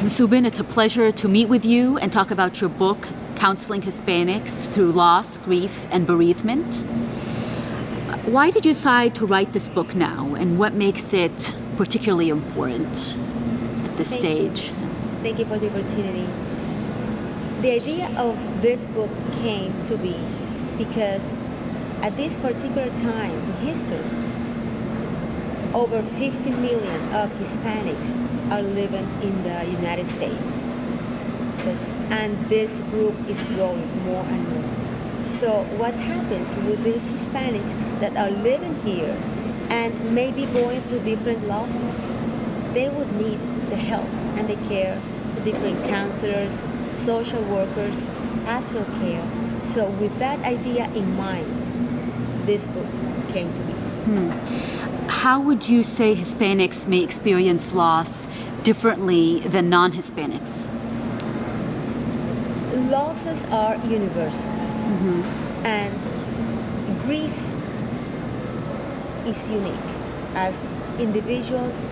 Ms. Houben, it's a pleasure to meet with you and talk about your book, Counseling Hispanics Through Loss, Grief, and Bereavement. Why did you decide to write this book now, and what makes it particularly important at this stage? Thank you for the opportunity. The idea of this book came to be because at this particular time in history, over 50 million of Hispanics are living in the United States. And this group is growing more and more. So what happens with these Hispanics that are living here and maybe going through different losses? They would need the help and the care of different counselors, social workers, pastoral care. So with that idea in mind, this book came to be. How would you say Hispanics may experience loss differently than non-Hispanics? Losses are universal, and grief is unique. As individuals,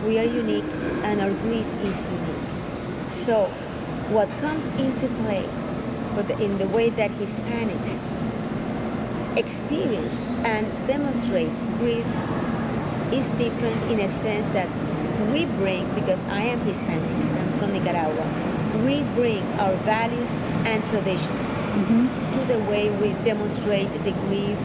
we are unique, and our grief is unique. So what comes into play in the way that Hispanics experience and demonstrate grief is different in a sense that we bring, because I am Hispanic, I'm from Nicaragua, we bring our values and traditions to the way we demonstrate the grief,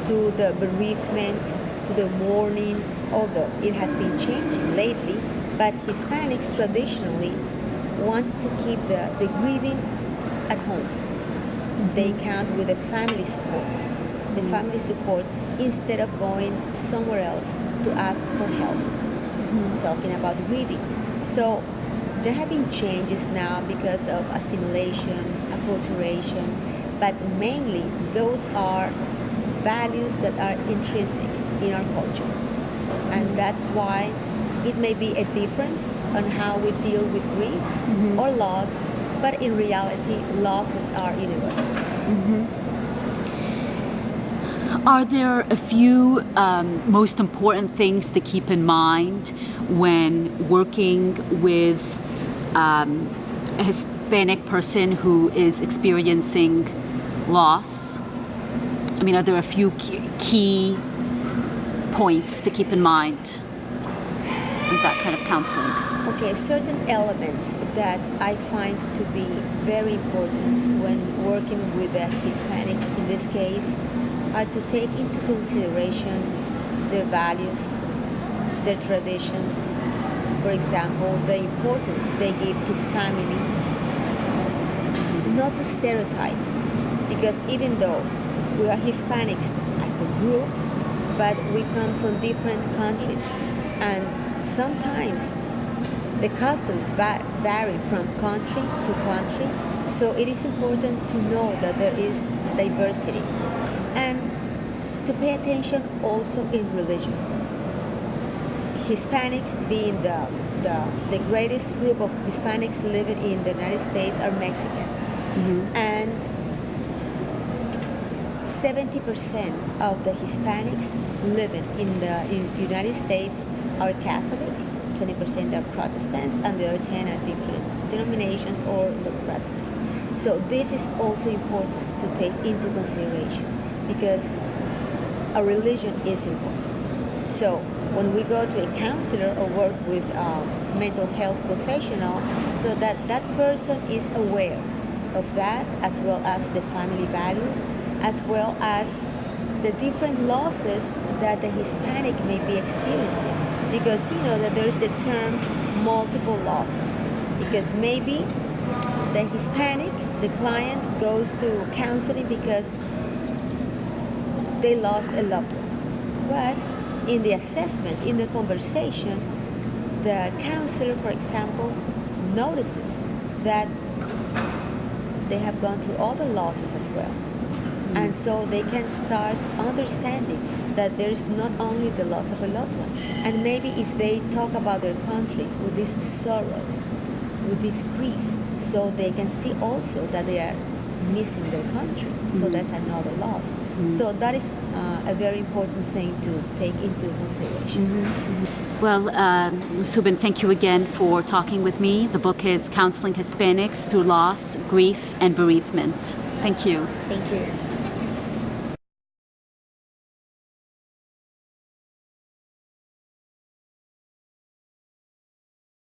to the bereavement, to the mourning, although it has been changing lately, but Hispanics traditionally want to keep the grieving at home. They count with the family support instead of going somewhere else to ask for help, talking about grieving. So there have been changes now because of assimilation, acculturation, but mainly those are values that are intrinsic in our culture. And that's why it may be a difference on how we deal with grief or loss, but in reality, losses are universal. Are there a few most important things to keep in mind when working with a Hispanic person who is experiencing loss? I mean, are there a few key points to keep in mind with that kind of counseling? Okay, certain elements that I find to be very important when working with a Hispanic in this case are to take into consideration their values, their traditions, for example, the importance they give to family, not to stereotype, because even though we are Hispanics as a group, but we come from different countries, and sometimes the customs vary from country to country, so it is important to know that there is diversity. And to pay attention also in religion. Hispanics being the greatest group of Hispanics living in the United States are Mexican. And 70% of the Hispanics living in the United States are Catholic, 20% are Protestants, and the other 10 are different denominations or not practicing. So this is also important to take into consideration because a religion is important. So when we go to a counselor or work with a mental health professional, so that person is aware of that, as well as the family values, as well as the different losses that the Hispanic may be experiencing. Because you know that there's the term multiple losses. Because maybe the Hispanic, the client, goes to counseling because they lost a loved one. But in the assessment, in the conversation, the counselor, for example, notices that they have gone through other losses as well. And so they can start understanding that there is not only the loss of a loved one. And maybe if they talk about their country with this sorrow, with this grief, so they can see also that they are missing their country. So that's another loss. So that is a very important thing to take into consideration. Well, Ms. Houben, thank you again for talking with me. The book is Counseling Hispanics Through Loss, Grief, and Bereavement. Thank you. Thank you.